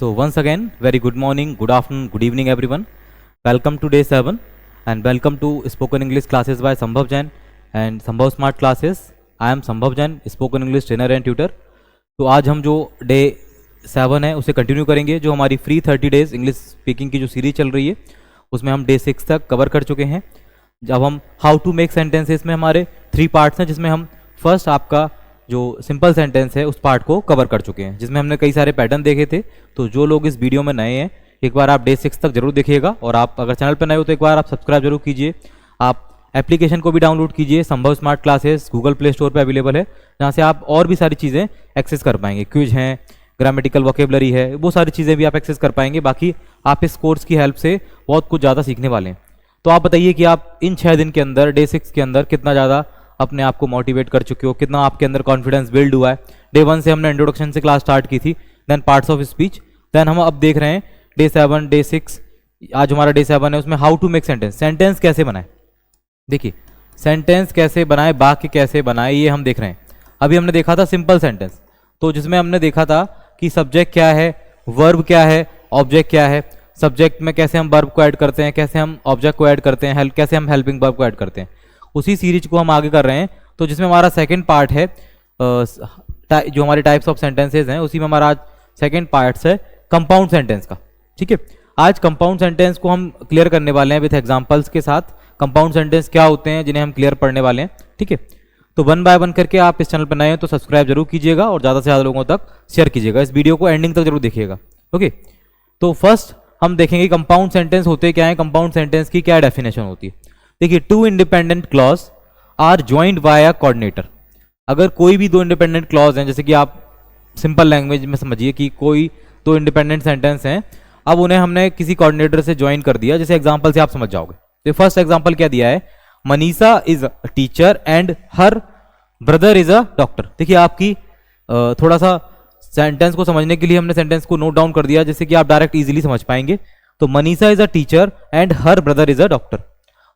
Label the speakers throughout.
Speaker 1: So once again, very good morning, good afternoon, good evening everyone. Welcome to day 7 and welcome to spoken English classes by Sambhav Jain and Sambhav Smart Classes. I am Sambhav Jain, spoken English trainer and tutor. तो आज हम जो day 7 है उसे continue करेंगे। जो हमारी free 30 days English speaking की जो सीरीज चल रही है उसमें हम डे 6 तक कवर कर चुके हैं। जब हम हाउ टू मेक सेंटेंसेस में हमारे 3 पार्ट्स हैं, जिसमें हम फर्स्ट आपका जो सिंपल सेंटेंस है उस पार्ट को कवर कर चुके हैं, जिसमें हमने कई सारे पैटर्न देखे थे। तो जो लोग इस वीडियो में नए हैं एक बार आप डे 6 तक जरूर देखिएगा, और आप अगर चैनल पर नए हो तो एक बार आप सब्सक्राइब जरूर कीजिए। आप एप्लीकेशन को भी डाउनलोड कीजिए, संभव smart classes Google play store पर अवेलेबल है, जहाँ से आप और भी सारी चीज़ें एक्सेस कर पाएंगे। क्विज हैं, ग्रामेटिकल वोकेबलरी है, वो सारी चीज़ें भी आप एक्सेस कर पाएंगे। बाकी आप इस कोर्स की हेल्प से बहुत कुछ ज़्यादा सीखने वाले हैं। तो आप बताइए कि आप इन 6 दिन के अंदर डे 6 के अंदर कितना ज़्यादा अपने आप को मोटिवेट कर चुके हो, कितना आपके अंदर कॉन्फिडेंस बिल्ड हुआ है। डे 1 से हमने इंट्रोडक्शन से क्लास स्टार्ट की थी, then parts of speech, then हम अब देख रहे हैं डे 7 डे 6। आज हमारा डे 7 है, उसमें how to make sentence, sentence कैसे बनाए। देखिए सेंटेंस कैसे बनाए, वाक्य कैसे बनाए, ये हम देख रहे हैं। अभी हमने देखा था सिंपल सेंटेंस, तो जिसमें हमने देखा था कि सब्जेक्ट क्या है, वर्ब क्या है, ऑब्जेक्ट क्या है। सब्जेक्ट में कैसे हम वर्ब को ऐड करते हैं, कैसे हम ऑब्जेक्ट को ऐड करते हैं, कैसे हम हेल्पिंग वर्ब को ऐड करते हैं। उसी सीरीज को हम आगे कर रहे हैं। तो जिसमें हमारा सेकंड पार्ट है, जो हमारे टाइप्स ऑफ सेंटेंसेज हैं, उसी में हमारा आज सेकंड पार्ट है कंपाउंड सेंटेंस का। ठीक है, आज कंपाउंड सेंटेंस को हम क्लियर करने वाले हैं विथ एग्जांपल्स के साथ। कंपाउंड सेंटेंस क्या होते हैं जिन्हें हम क्लियर पढ़ने वाले हैं। ठीक है, तो 1 बाय 1 करके आप इस चैनल पर नए हैं तो सब्सक्राइब जरूर कीजिएगा और ज़्यादा से ज़्यादा लोगों तक शेयर कीजिएगा। इस वीडियो को एंडिंग तक जरूर देखिएगा। ओके, तो फर्स्ट हम देखेंगे कंपाउंड सेंटेंस होते क्या है, कंपाउंड सेंटेंस की क्या डेफिनेशन होती है। देखिए, 2 independent clause are joined by a coordinator. अगर कोई भी 2 इंडिपेंडेंट क्लॉज हैं, जैसे कि आप सिंपल लैंग्वेज में समझिए कि कोई 2 इंडिपेंडेंट सेंटेंस हैं, अब उन्हें हमने किसी कोऑर्डिनेटर से ज्वाइन कर दिया। जैसे एग्जांपल से आप समझ जाओगे। तो फर्स्ट एग्जांपल क्या दिया है, Manisha is a teacher and her brother is a doctor. देखिए आपकी थोड़ा सा सेंटेंस को समझने के लिए हमने सेंटेंस को नोट डाउन कर दिया, जैसे कि आप डायरेक्ट इजीली समझ पाएंगे। तो Manisha is a teacher and her brother is a doctor.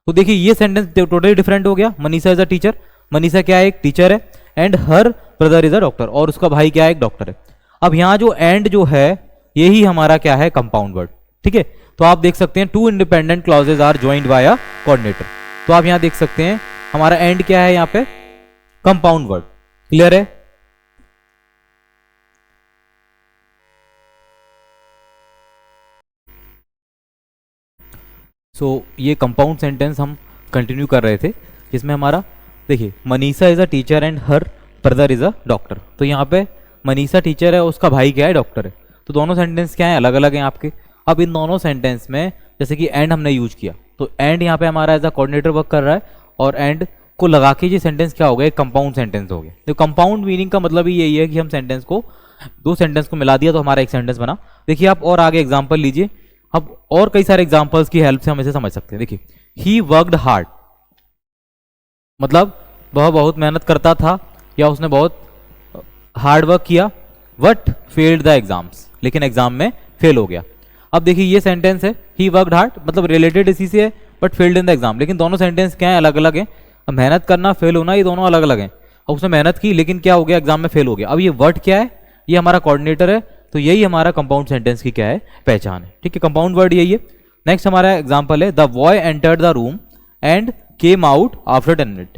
Speaker 1: तो देखिए ये सेंटेंस टोटली डिफरेंट हो गया। Manisha is a teacher, Manisha क्या है, एक टीचर है, and her brother is a doctor, और उसका भाई क्या है, एक डॉक्टर है। अब यहाँ जो एंड जो है यही हमारा क्या है, कंपाउंड वर्ड। ठीक है, तो आप देख सकते हैं 2 independent clauses are joined by a coordinator. तो आप यहाँ देख सकते हैं हमारा एंड क्या है, यहाँ पे कंपाउंड वर्ड। क्लियर है। सो ये कंपाउंड सेंटेंस हम कंटिन्यू कर रहे थे, जिसमें हमारा देखिए Manisha is a teacher and her brother is a doctor. तो यहाँ पे मनीषा टीचर है, उसका भाई क्या है, डॉक्टर है। तो दोनों सेंटेंस क्या है, अलग अलग हैं आपके। अब इन दोनों सेंटेंस में जैसे कि एंड हमने यूज किया, तो एंड यहाँ पे हमारा एज अ कोऑर्डिनेटर वर्क कर रहा है, और एंड को लगा के ये सेंटेंस क्या हो गया, एक कंपाउंड सेंटेंस हो गया। तो कंपाउंड मीनिंग का मतलब ही यही है कि हम सेंटेंस को 2 सेंटेंस को मिला दिया तो हमारा एक सेंटेंस बना। देखिए आप और आगे एग्जाम्पल लीजिए। अब और कई सारे एग्जाम्पल्स की हेल्प से हम इसे समझ सकते हैं। देखिए, ही वर्कड हार्ड, मतलब वह बहुत मेहनत करता था या उसने बहुत हार्ड वर्क किया, बट फेल्ड द एग्जाम्स, लेकिन एग्जाम में फेल हो गया। अब देखिए ये सेंटेंस है, ही वर्कड हार्ड, मतलब रिलेटेड इसी से है, but failed in the exam. लेकिन दोनों सेंटेंस क्या है, अलग अलग हैं। मेहनत करना, फेल होना, ये दोनों अलग अलग हैं। अब उसने मेहनत की लेकिन क्या हो गया, एग्जाम में फेल हो गया। अब ये वर्ड क्या है, ये हमारा कोऑर्डिनेटर है। तो यही हमारा कंपाउंड सेंटेंस की क्या है, पहचान है। ठीक है, कंपाउंड वर्ड यही है। नेक्स्ट हमारा एग्जांपल है, the boy entered the room and came out after 10 minute.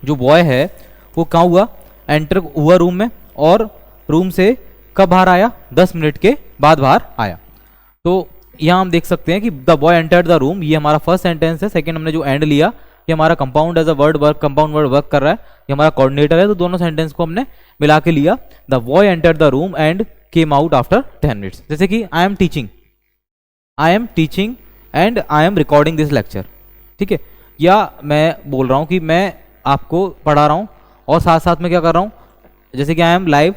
Speaker 1: जो बॉय है वो कहाँ हुआ, एंटर हुआ रूम में, और रूम से कब बाहर आया, 10 मिनट के बाद बाहर आया। तो यहाँ हम देख सकते हैं कि the boy entered the room, ये हमारा फर्स्ट सेंटेंस है। सेकंड हमने जो एंड लिया, ये हमारा compound as a word work, compound word work कर रहा है, ये हमारा कोऑर्डिनेटर है। तो दोनों सेंटेंस को हमने मिला के लिया, the boy entered the room and came out after 10 minutes. जैसे कि I am teaching and I am recording this lecture. ठीक है, या मैं बोल रहा हूँ कि मैं आपको पढ़ा रहा हूँ और साथ साथ में क्या कर रहा हूँ, जैसे कि I M live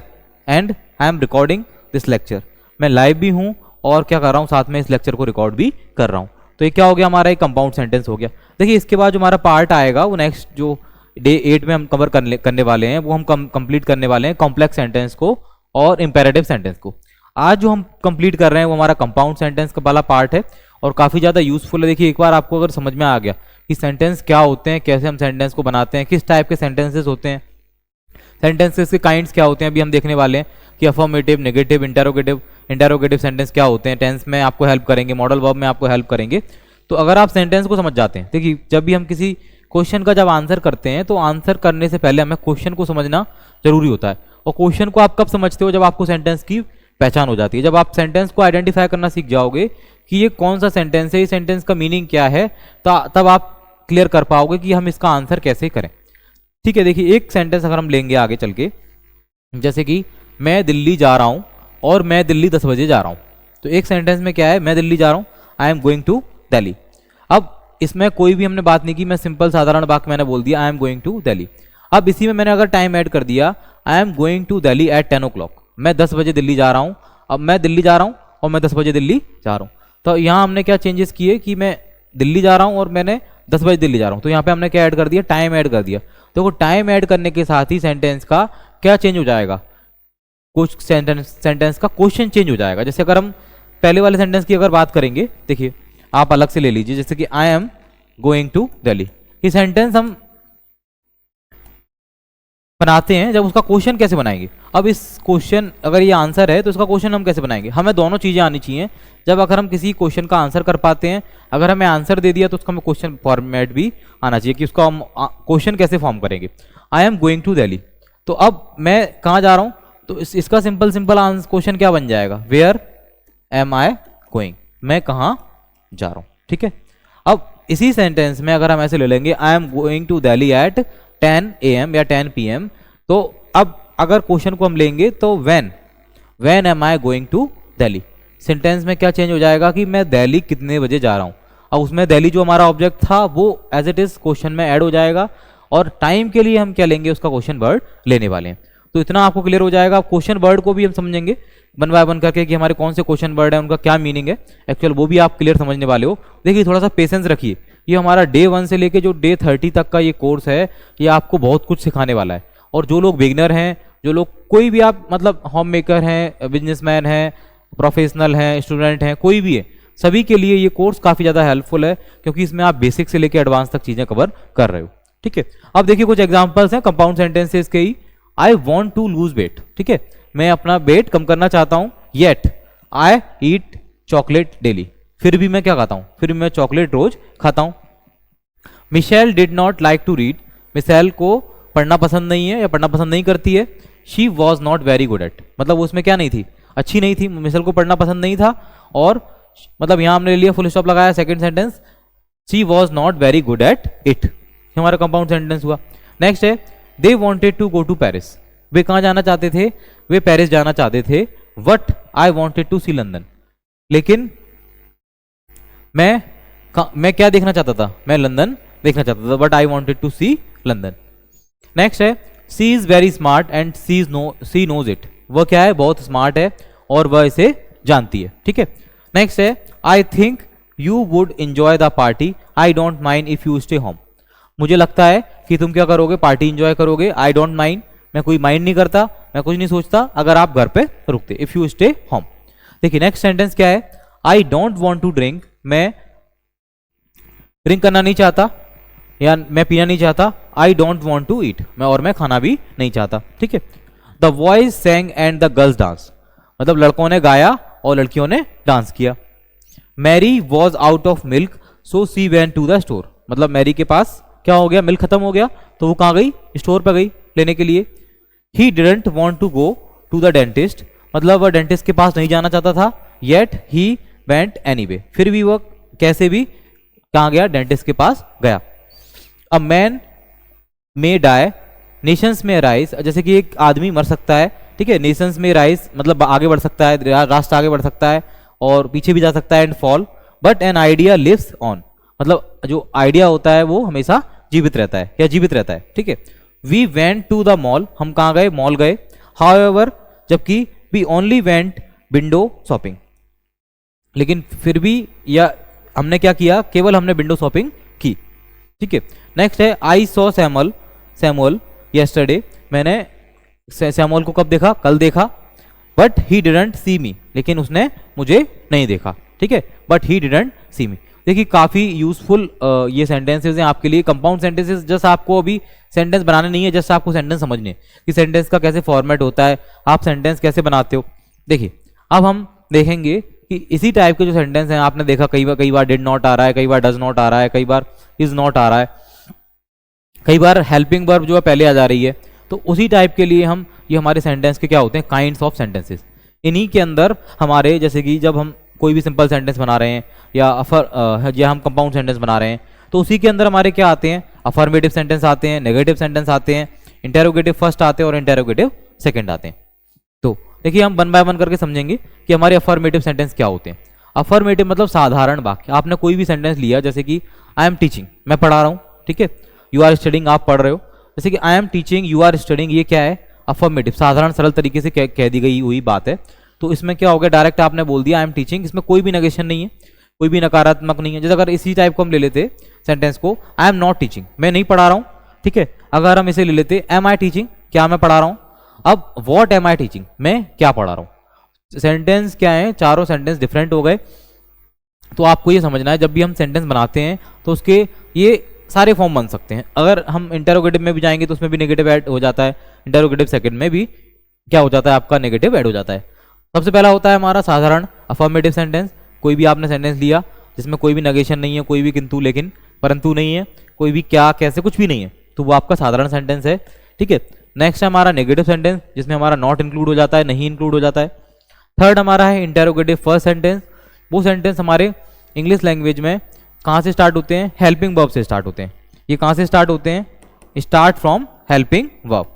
Speaker 1: and I am recording this lecture. मैं लाइव भी हूँ और क्या कर रहा हूँ, साथ में इस लेक्चर को रिकॉर्ड भी कर रहा हूँ। तो ये क्या हो गया, हमारा एक कंपाउंड सेंटेंस हो गया। देखिए इसके बाद जो हमारा पार्ट आएगा वो नेक्स्ट जो डे 8 में हम कवर करने वाले हैं, वो हम कंप्लीट करने वाले हैं कॉम्प्लेक्स सेंटेंस को और इंपेरेटिव सेंटेंस को। आज जो हम कंप्लीट कर रहे हैं वो हमारा कंपाउंड सेंटेंस का वाला पार्ट है और काफ़ी ज़्यादा यूजफुल है। देखिए एक बार आपको अगर समझ में आ गया कि सेंटेंस क्या होते हैं, कैसे हम सेंटेंस को बनाते हैं, किस टाइप के सेंटेंसेस होते हैं, सेंटेंसेस के काइंड्स क्या होते हैं, अभी हम देखने वाले हैं कि affirmative, negative, interrogative, interrogative sentence क्या होते हैं, टेंस में आपको हेल्प करेंगे, मॉडल वर्ब में आपको हेल्प करेंगे। तो अगर आप सेंटेंस को समझ जाते हैं, देखिए जब भी हम किसी क्वेश्चन का जब आंसर करते हैं तो आंसर करने से पहले हमें क्वेश्चन को समझना जरूरी होता है। और क्वेश्चन को आप कब समझते हो, जब आपको सेंटेंस की पहचान हो जाती है। जब आप सेंटेंस को आइडेंटिफाई करना सीख जाओगे कि ये कौन सा सेंटेंस है, ये सेंटेंस का मीनिंग क्या है, तब आप क्लियर कर पाओगे कि हम इसका आंसर कैसे करें। ठीक है, देखिए एक सेंटेंस अगर हम लेंगे आगे चल के, जैसे कि मैं दिल्ली जा रहा हूँ और मैं दिल्ली 10 बजे जा रहा हूँ। तो एक सेंटेंस में क्या है, मैं दिल्ली जा रहा हूँ, I am going to Delhi. अब इसमें कोई भी हमने बात नहीं की, मैं सिंपल साधारण वाक्य मैंने बोल दिया, I am going to Delhi. अब इसी में मैंने अगर टाइम ऐड कर दिया, I am going to Delhi at 10 o'clock, मैं 10 बजे दिल्ली जा रहा हूँ। अब मैं दिल्ली जा रहा हूँ और मैं 10 बजे दिल्ली जा रहा हूँ। तो यहाँ हमने क्या चेंजेस किए कि मैं दिल्ली जा रहा हूँ और मैंने 10 बजे दिल्ली जा रहा हूँ। तो यहाँ पे हमने क्या ऐड कर दिया, टाइम ऐड कर दिया। तो टाइम ऐड करने के साथ ही सेंटेंस का क्या चेंज हो जाएगा, कुछ सेंटेंस का क्वेश्चन चेंज हो जाएगा। जैसे अगर हम पहले वाले सेंटेंस की अगर बात करेंगे, देखिए आप अलग से ले लीजिए, जैसे कि I am going to Delhi. ये सेंटेंस हम बनाते हैं जब उसका क्वेश्चन कैसे बनाएंगे। अब इस क्वेश्चन अगर ये आंसर है तो इसका क्वेश्चन हम कैसे बनाएंगे, हमें दोनों चीज़ें आनी चाहिए। जब अगर हम किसी क्वेश्चन का आंसर कर पाते हैं, अगर हमें आंसर दे दिया तो उसका हमें क्वेश्चन फॉर्मेट भी आना चाहिए कि उसका हम क्वेश्चन कैसे फॉर्म करेंगे। I am going to Delhi, तो अब मैं कहाँ जा रहा हूँ, तो इसका सिंपल क्वेश्चन क्या बन जाएगा, वेयर एम आई गोइंग, मैं कहाँ जा रहा हूँ। ठीक है, अब इसी सेंटेंस में अगर हम ऐसे ले लेंगे, I am going to Delhi at 10 AM या 10 PM, तो अब अगर क्वेश्चन को हम लेंगे तो when am I going to Delhi, sentence में क्या चेंज हो जाएगा कि मैं दिल्ली कितने बजे जा रहा हूँ। अब उसमें दिल्ली जो हमारा ऑब्जेक्ट था वो एज इट इज क्वेश्चन में ऐड हो जाएगा, और टाइम के लिए हम क्या लेंगे, उसका क्वेश्चन वर्ड लेने वाले हैं। तो इतना आपको क्लियर हो जाएगा। क्वेश्चन वर्ड को भी हम समझेंगे वन बाय वन करके कि हमारे कौन से क्वेश्चन वर्ड है, उनका क्या मीनिंग है एक्चुअल, वो भी आप क्लियर समझने वाले हो। देखिए थोड़ा सा पेशेंस रखिए, ये हमारा डे 1 से लेके जो डे 30 तक का ये कोर्स है, ये आपको बहुत कुछ सिखाने वाला है। और जो लोग बिगनर हैं, जो लोग कोई भी आप मतलब होम मेकर हैं, बिजनेसमैन हैं, प्रोफेशनल हैं, स्टूडेंट हैं, कोई भी है, सभी के लिए ये कोर्स काफ़ी ज़्यादा हेल्पफुल है, क्योंकि इसमें आप बेसिक से लेकर एडवांस तक चीज़ें कवर कर रहे हो। ठीक है, अब देखिए कुछ एग्जांपल्स हैं कंपाउंड सेंटेंसेस के ही। I want to lose weight, ठीक है, मैं अपना वेट कम करना चाहता हूँ। Yet I eat chocolate daily, फिर भी मैं क्या खाता हूँ, फिर भी मैं चॉकलेट रोज खाता हूँ। Michelle did not like to read, Michelle को पढ़ना पसंद नहीं है या पढ़ना पसंद नहीं करती है। She was not very good eight, मतलब उसमें क्या नहीं थी, अच्छी नहीं थी, मिशेल को पढ़ना पसंद नहीं था। और मतलब यहाँ हमने ले लिया, फुल स्टॉप लगाया, second sentence, she was not very good at it, हमारा कंपाउंड सेंटेंस हुआ। नेक्स्ट है, they wanted to go to Paris, वे कहाँ जाना चाहते थे, वे पेरिस जाना चाहते थे। But I wanted to see London, लेकिन मैं क्या देखना चाहता था, मैं लंदन देखना चाहता था, but I wanted to see London. Next है, she is very smart and she knows it, वह क्या है, बहुत स्मार्ट है और वह इसे जानती है। ठीक है, नेक्स्ट है, I think you would enjoy the party, I don't mind if you stay home, मुझे लगता है कि तुम क्या करोगे, पार्टी एंजॉय करोगे। आई डोंट माइंड, मैं कोई माइंड नहीं करता, मैं कुछ नहीं सोचता अगर आप घर पे रुकते, इफ यू स्टे होम। देखिए नेक्स्ट सेंटेंस क्या है, I don't want to drink, मैं ड्रिंक करना नहीं चाहता या मैं पीना नहीं चाहता। I don't want to eat, मैं खाना भी नहीं चाहता। ठीक है, the boys sang and the girls dance, मतलब लड़कों ने गाया और लड़कियों ने डांस किया। Mary was out of milk so she went to the store, मतलब मैरी के पास क्या हो गया, मिल्क खत्म हो गया, तो वो कहाँ गई, स्टोर पर गई लेने के लिए। He didn't want to go to the dentist, मतलब वह डेंटिस्ट के पास नहीं जाना चाहता था। येट ही वेंट एनीवे, फिर भी वह कैसे भी कहाँ गया, डेंटिस्ट के पास गया। A man may die, nations may rise, जैसे कि एक आदमी मर सकता है। ठीक है, नेशंस में राइज मतलब आगे बढ़ सकता है, राष्ट्र आगे बढ़ सकता है और पीछे भी जा सकता है। And fall, but an idea lives on, मतलब जो आइडिया होता है वो हमेशा जीवित रहता है या जीवित रहता है। ठीक है, we went to the mall, हम कहाँ गए, मॉल गए। हाउएवर, जबकि we only went window shopping, लेकिन फिर भी या हमने क्या किया, केवल हमने विंडो शॉपिंग की। ठीक है, नेक्स्ट है, आई सॉ सैमुअल यस्टरडे, मैंने सैमुअल को कब देखा, कल देखा। बट ही डिडंट सी मी, लेकिन उसने मुझे नहीं देखा। ठीक है, बट ही डिडंट सी मी। देखिए काफ़ी यूजफुल ये सेंटेंसेस हैं आपके लिए, कंपाउंड सेंटेंसेस। जस्ट आपको अभी सेंटेंस बनाने नहीं है, जस्ट आपको सेंटेंस समझने कि सेंटेंस का कैसे फॉर्मेट होता है, आप सेंटेंस कैसे बनाते हो। देखिए अब हम देखेंगे कि इसी टाइप के जो सेंटेंस हैं, आपने देखा कई बार डिड नॉट आ रहा है, कई बार डज नॉट आ रहा है, कई बार इज नॉट आ रहा है, कई बार हेल्पिंग वर्ब जो है पहले आ जा रही है। तो उसी टाइप के लिए हम, ये हमारे सेंटेंस के क्या होते हैं, काइंड्स ऑफ सेंटेंसेस। इन्हीं के अंदर हमारे, जैसे कि जब हम कोई भी सिंपल सेंटेंस बना रहे हैं या हम कंपाउंड सेंटेंस बना रहे हैं, तो उसी के अंदर हमारे क्या आते हैं, अफर्मेटिव सेंटेंस आते हैं, नेगेटिव सेंटेंस आते हैं, इंटेरोगेटिव फर्स्ट आते हैं और इंटेरोगेटिव सेकंड आते हैं। तो देखिए हम वन बाय वन करके समझेंगे कि हमारे अफर्मेटिव सेंटेंस क्या होते हैं। अफर्मेटिव मतलब साधारण वाक्य। आपने कोई भी सेंटेंस लिया, जैसे कि आई एम टीचिंग, मैं पढ़ा रहा हूँ, ठीक है, यू आर स्टडिंग, आप पढ़ रहे हो। जैसे कि I am teaching, you are studying, ये क्या है, अफर्मेटिव, साधारण सरल तरीके से कह दी गई हुई बात है। तो इसमें क्या हो गया, डायरेक्ट आपने बोल दिया आई एम टीचिंग, इसमें कोई भी नेगेशन नहीं है, कोई भी नकारात्मक नहीं है। जैसे अगर इसी टाइप को हम ले लेते सेंटेंस को, आई एम नॉट टीचिंग, मैं नहीं पढ़ा रहा हूँ, ठीक है। अगर हम इसे ले लेते एम आई टीचिंग, क्या मैं पढ़ा रहा हूँ। अब व्हाट एम आई टीचिंग, मैं क्या पढ़ा रहा हूँ। सेंटेंस क्या है, चारों सेंटेंस डिफरेंट हो गए। तो आपको ये समझना है, जब भी हम सेंटेंस बनाते हैं तो उसके ये सारे फॉर्म बन सकते हैं। अगर हम इंटेरोगेटिव में भी जाएंगे तो उसमें भी नेगेटिव ऐड हो जाता है, इंटेरोगेटिव सेकंड में भी क्या हो जाता है, आपका नेगेटिव ऐड हो जाता है। सबसे पहला होता है हमारा साधारण अफर्मेटिव सेंटेंस। कोई भी आपने सेंटेंस लिया जिसमें कोई भी नेगेशन नहीं है, कोई भी किंतु लेकिन परंतु नहीं है, कोई भी क्या कैसे कुछ भी नहीं है, तो वो आपका साधारण सेंटेंस है, ठीक है। नेक्स्ट है हमारा नेगेटिव सेंटेंस, जिसमें हमारा नॉट इंक्लूड हो जाता है, नहीं इंक्लूड हो जाता है। थर्ड हमारा है इंटेरोगेटिव फर्स्ट सेंटेंस। वो सेंटेंस हमारे इंग्लिश लैंग्वेज में कहाँ से स्टार्ट होते हैं, हेल्पिंग वर्ब से स्टार्ट होते हैं। ये कहाँ से स्टार्ट होते हैं, स्टार्ट फ्रॉम हेल्पिंग वर्ब।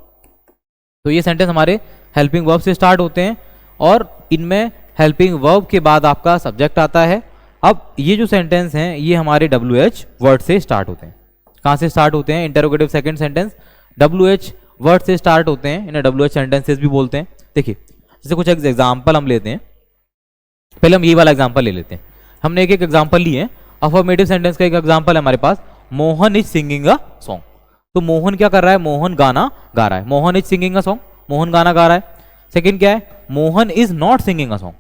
Speaker 1: तो ये सेंटेंस हमारे हेल्पिंग वर्ब से स्टार्ट होते हैं और इनमें हेल्पिंग वर्ब के बाद आपका सब्जेक्ट आता है। अब ये जो सेंटेंस हैं ये हमारे WH वर्ड से स्टार्ट होते हैं। कहाँ से स्टार्ट होते हैं, interrogative second sentence WH word से स्टार्ट होते हैं, इन्हें WH सेंटेंसेस भी बोलते हैं। देखिए जैसे कुछ एग्जाम्पल हम लेते हैं, पहले हम ये वाला एग्जाम्पल ले लेते हैं। हमने एक एग्जाम्पल लिए, अफर्मेटिव सेंटेंस का एक एग्जाम्पल है हमारे पास, Mohan is singing a song. तो मोहन क्या कर रहा है, मोहन गाना गा रहा है, Mohan is singing a song, Mohan गाना गा रहा है। सेकंड क्या है, Mohan is not singing a song,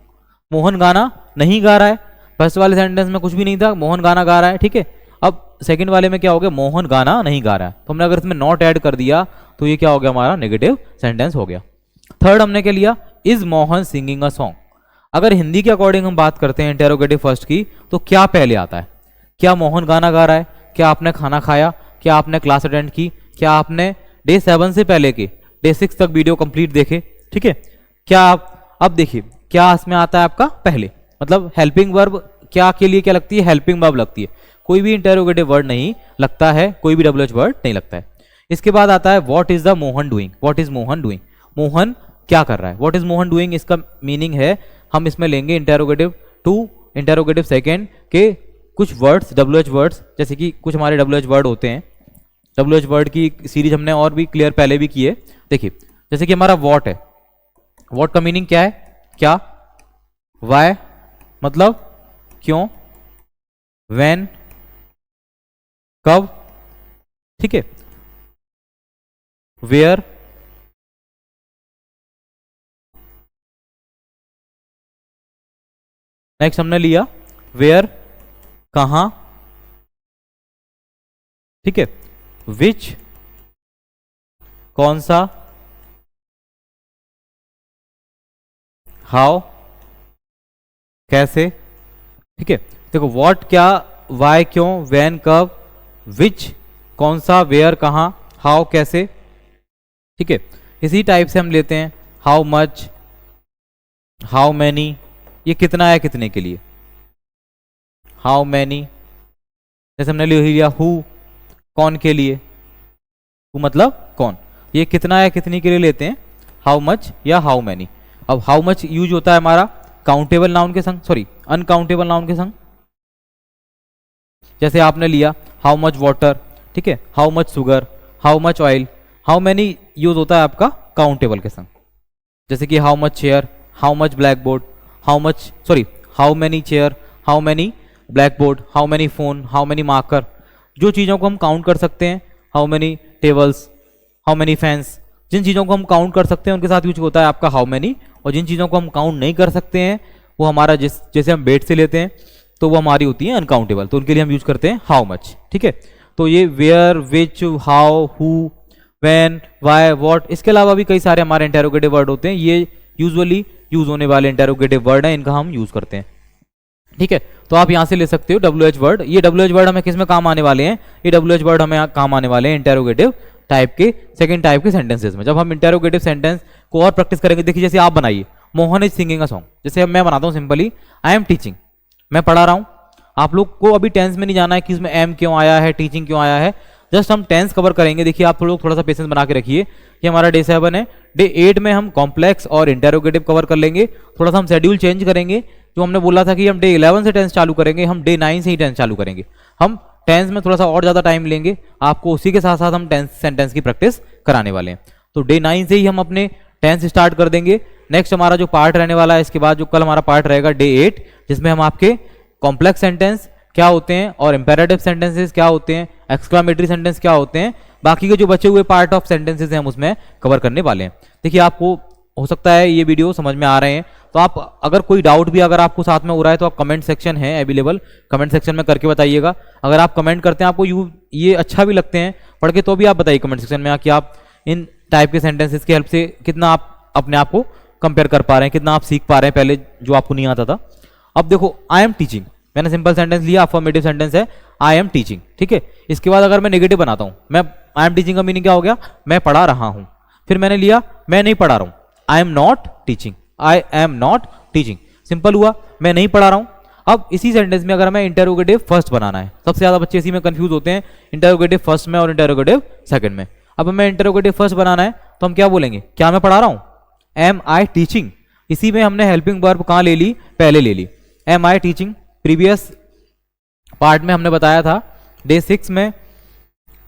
Speaker 1: Mohan गाना नहीं गा रहा है। फर्स्ट वाले सेंटेंस में कुछ भी नहीं था, मोहन गाना गा रहा है, ठीक है। अब सेकंड वाले में क्या हो गया, मोहन गाना नहीं गा रहा है। तो हमने अगर इसमें नॉट ऐड कर दिया तो ये क्या हो गया, हमारा नेगेटिव सेंटेंस हो गया। थर्ड हमने क्या लिया, is Mohan singing a song. अगर हिंदी के अकॉर्डिंग हम बात करते हैं इंटेरोगेटिव फर्स्ट की, तो क्या पहले आता है, क्या मोहन गाना गा रहा है, क्या आपने खाना खाया, क्या आपने क्लास अटेंड की, क्या आपने डे 7 से पहले के डे 6 तक वीडियो कंप्लीट देखे, ठीक है। क्या आप, अब देखिए क्या इसमें आता है आपका पहले, मतलब हेल्पिंग वर्ब क्या के लिए क्या लगती है, हेल्पिंग वर्ब लगती है। कोई भी इंटेरोगेटिव वर्ड नहीं लगता है, कोई भी WH वर्ड नहीं लगता है। इसके बाद आता है what is the Mohan doing, what is Mohan doing, Mohan क्या कर रहा है, व्हाट इज मोहन डूइंग। इसका मीनिंग है, हम इसमें लेंगे इंटेरोगेटिव टू इंटेरोगेटिव सेकंड के कुछ वर्ड्स, WH वर्ड्स, जैसे कि कुछ हमारे WH वर्ड होते हैं। WH वर्ड की सीरीज हमने और भी क्लियर पहले भी की है। देखिए जैसे कि हमारा व्हाट है, व्हाट का मीनिंग क्या है, क्या, वाई मतलब क्यों, व्हेन कब, ठीक है, वेयर नेक्स्ट हमने लिया वेयर कहां, ठीक है, विच कौन सा, हाउ कैसे, ठीक है। देखो व्हाट क्या, वाई क्यों, व्हेन कब, विच कौन सा, वेयर कहां, हाउ कैसे, ठीक है। इसी टाइप से हम लेते हैं हाउ मच, हाउ मैनी, ये कितना है कितने के लिए, हाउ मैनी। जैसे हमने लिया हु, कौन के लिए, हु मतलब कौन, ये कितना है कितनी के लिए लेते हैं, हाउ मच या हाउ मैनी। अब हाउ मच यूज होता है हमारा काउंटेबल नाउन के संग, सॉरी अनकाउंटेबल नाउन के संग। जैसे आपने लिया हाउ मच वाटर, ठीक है, how much sugar, how much oil. How many use होता है आपका काउंटेबल के संग, जैसे कि how much chair, how much black board, how much sorry how many chair, how many black board, how many phone, how many marker. जो चीज़ों को हम काउंट कर सकते हैं, how many tables, how many fans, जिन चीज़ों को हम काउंट कर सकते हैं उनके साथ यूज होता है आपका हाउ मैनी। और जिन चीज़ों को हम काउंट नहीं कर सकते हैं वो हमारा जैसे हम बेट से लेते हैं तो वो हमारी होती है अनकाउंटेबल, तो उनके लिए हम यूज करते हैं हाउ मच, ठीक है। तो ये where, which, how, who, when, why, what, इसके अलावा भी कई सारे हमारे इंटेरोगेटिव वर्ड होते हैं। ये यूजुअली यूज होने वाले इंटेरोगेटिव वर्ड हैं, इनका हम यूज करते हैं। ठीक है, तो आप यहाँ से ले सकते हो WH वर्ड। ये WH वर्ड हमें किस में काम आने वाले हैं? ये WH वर्ड हमें काम आने वाले हैं इंटेरोगेटिव टाइप के, सेकंड टाइप के सेंटेंसेस में। जब हम इंटेरोगेटिव सेंटेंस को और प्रैक्टिस करेंगे, देखिए जैसे आप बनाइए Mohan is singing a song, जैसे मैं बनाता हूँ सिंपली आई एम टीचिंग, मैं पढ़ा रहा हूँ। आप लोग को अभी टेंस में नहीं जाना है कि इसमें एम क्यों आया है, टीचिंग क्यों आया है, जस्ट हम टेंस कवर करेंगे। देखिए आप लोग थोड़ा सा पेशेंस बना के रखिए। ये हमारा डे 7 है। डे 8 में हम कॉम्प्लेक्स और इंटेरोगेटिव कवर कर लेंगे। थोड़ा सा हम शेड्यूल चेंज करेंगे। जो हमने बोला था कि हम डे 11 से टेंस चालू करेंगे, हम डे 9 से ही टेंस चालू करेंगे। हम टेंस में थोड़ा सा और ज़्यादा टाइम लेंगे, आपको उसी के साथ साथ हम टेंस सेंटेंस की प्रैक्टिस कराने वाले हैं। तो डे 9 से ही हम अपने टेंस स्टार्ट कर देंगे। नेक्स्ट हमारा जो पार्ट रहने वाला है, इसके बाद जो कल हमारा पार्ट रहेगा डे 8, जिसमें हम आपके कॉम्प्लेक्स सेंटेंस क्या होते हैं और इंपेरेटिव सेंटेंसेस क्या होते हैं, एक्सक्लामेटरी सेंटेंस क्या होते हैं, बाकी के जो बचे हुए पार्ट ऑफ सेंटेंसेस हैं हम उसमें कवर करने वाले हैं। देखिए आपको हो सकता है ये वीडियो समझ में आ रहे हैं, तो आप अगर कोई डाउट भी अगर आपको साथ में हो रहा है तो आप कमेंट सेक्शन है अवेलेबल, कमेंट सेक्शन में करके बताइएगा। अगर आप कमेंट करते हैं, आपको ये अच्छा भी लगते हैं पढ़ के, तो भी आप बताइए कमेंट सेक्शन में कि आप इन टाइप के सेंटेंसेस की हेल्प से कितना आप अपने आप को कंपेयर कर पा रहे हैं, कितना आप सीख पा रहे हैं पहले जो आपको नहीं आता था। अब देखो आई एम टीचिंग, मैंने सिंपल सेंटेंस लिया, अफर्मेटिव सेंटेंस है आई एम टीचिंग। ठीक है, इसके बाद अगर मैं नेगेटिव बनाता हूं, मैं आई एम टीचिंग का मीनिंग क्या हो गया? मैं पढ़ा रहा हूं। फिर मैंने लिया मैं नहीं पढ़ा रहा हूं, आई am not teaching, I am not teaching, simple हुआ, मैं नहीं पढ़ा रहा हूं। अब इसी सेंटेंस में अगर हमें इंटेरोगेटिव फर्स्ट बनाना है, सबसे ज्यादा बच्चे इसी में कंफ्यूज होते हैं, इंटेरोगेटिव फर्स्ट में और इंटेरोगेटिव सेकंड में। अब हमें इंटेरोगेटिव फर्स्ट बनाना है तो हम क्या बोलेंगे? क्या मैं पढ़ा रहा हूं? Am I teaching. इसी में हमने हेल्पिंग वर्ब कहां ले ली? पहले ले ली, am I teaching. Previous part में हमने बताया था डे 6 में,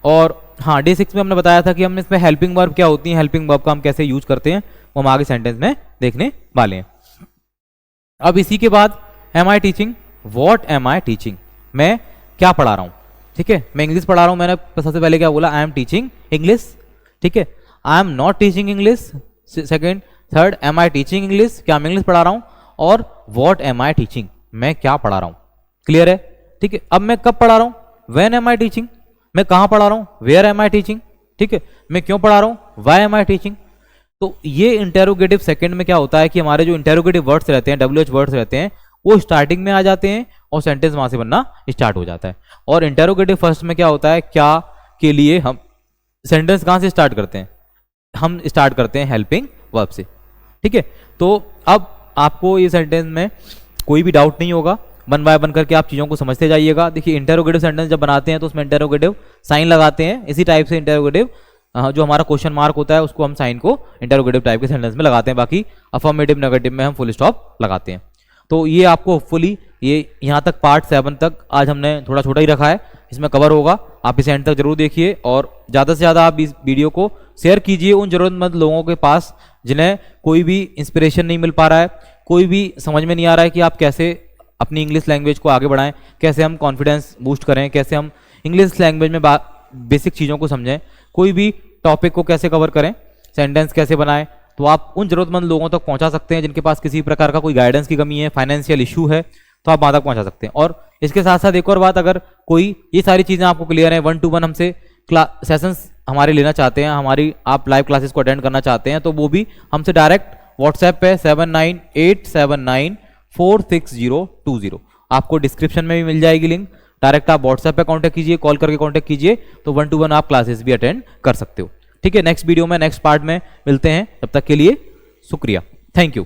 Speaker 1: और हाँ डे 6 में हमने बताया था कि हमने इसमें हेल्पिंग वर्ब क्या होती है, हेल्पिंग वर्ब का हम कैसे यूज करते हैं, वो हम आगे सेंटेंस में देखने वाले हैं। अब इसी के बाद am I teaching, what am I teaching, मैं क्या पढ़ा रहा हूँ। ठीक है, मैं इंग्लिश पढ़ा रहा हूँ, मैंने सबसे पहले क्या बोला? I am teaching English. ठीक है, I am not teaching English second. Third, am I teaching English, क्या मैं इंग्लिश पढ़ा रहा हूँ, और वॉट एम आई टीचिंग, मैं क्या पढ़ा रहा हूँ। क्लियर है? ठीक है, अब मैं कब पढ़ा रहा हूँ? व्हेन एम आई टीचिंग, मैं कहाँ पढ़ा रहा हूँ? Where am I teaching. ठीक है, मैं क्यों पढ़ा रहा हूँ? Why am I teaching. तो ये इंटेरोगेटिव सेकंड में क्या होता है कि हमारे जो इंटेरोगेटिव वर्ड्स रहते हैं, WH वर्ड्स रहते हैं, वो स्टार्टिंग में आ जाते हैं और सेंटेंस वहां से बनना स्टार्ट हो जाता है। और इंटेरोगेटिव फर्स्ट में क्या होता है? क्या के लिए हम सेंटेंस कहाँ से स्टार्ट करते हैं? हम स्टार्ट करते हैं हेल्पिंग वर्ब से। ठीक है, तो अब आपको ये सेंटेंस में कोई भी डाउट नहीं होगा, वन बाय वन करके आप चीज़ों को समझते जाइएगा। देखिए इंटेरोगेटिव सेंटेंस जब बनाते हैं तो उसमें इंटेरोगेटिव साइन लगाते हैं, इसी टाइप से इंटेरोगेटिव जो हमारा क्वेश्चन मार्क होता है उसको हम साइन को इंटेरोगेटिव टाइप के सेंटेंस में लगाते हैं, बाकी अफर्मेटिव नेगेटिव में हम फुल स्टॉप लगाते हैं। तो ये आपको होपफुली ये यहाँ तक पार्ट 7 तक आज हमने थोड़ा छोटा ही रखा है, इसमें कवर होगा। आप इसे एंड तक जरूर देखिए और ज़्यादा से ज़्यादा आप इस वीडियो को शेयर कीजिए उन ज़रूरतमंद लोगों के पास जिन्हें कोई भी इंस्पिरेशन नहीं मिल पा रहा है, कोई भी समझ में नहीं आ रहा है कि आप कैसे अपनी इंग्लिश लैंग्वेज को आगे बढ़ाएं, कैसे हम कॉन्फिडेंस बूस्ट करें, कैसे हम इंग्लिश लैंग्वेज में बेसिक चीज़ों को समझें, कोई भी टॉपिक को कैसे कवर करें, सेंटेंस कैसे बनाएं। तो आप उन ज़रूरतमंद लोगों तक पहुंचा सकते हैं जिनके पास किसी प्रकार का कोई गाइडेंस की कमी है, फाइनेंशियल इशू है, तो आप वहाँ तक पहुंचा सकते हैं। और इसके साथ साथ एक और बात, अगर कोई ये सारी चीज़ें आपको क्लियर है, 1-to-1 हमसे सेशंस हमारे लेना चाहते हैं, हमारी आप लाइव क्लासेस को अटेंड करना चाहते हैं, तो वो भी हमसे डायरेक्ट व्हाट्सएप पे 7987946020 आपको डिस्क्रिप्शन में भी मिल जाएगी लिंक। डायरेक्ट आप व्हाट्सएप पे कांटेक्ट कीजिए, कॉल करके कांटेक्ट कीजिए, तो 1-to-1 आप क्लासेस भी अटेंड कर सकते हो। ठीक है, नेक्स्ट वीडियो में नेक्स्ट पार्ट में मिलते हैं, तब तक के लिए शुक्रिया, थैंक यू।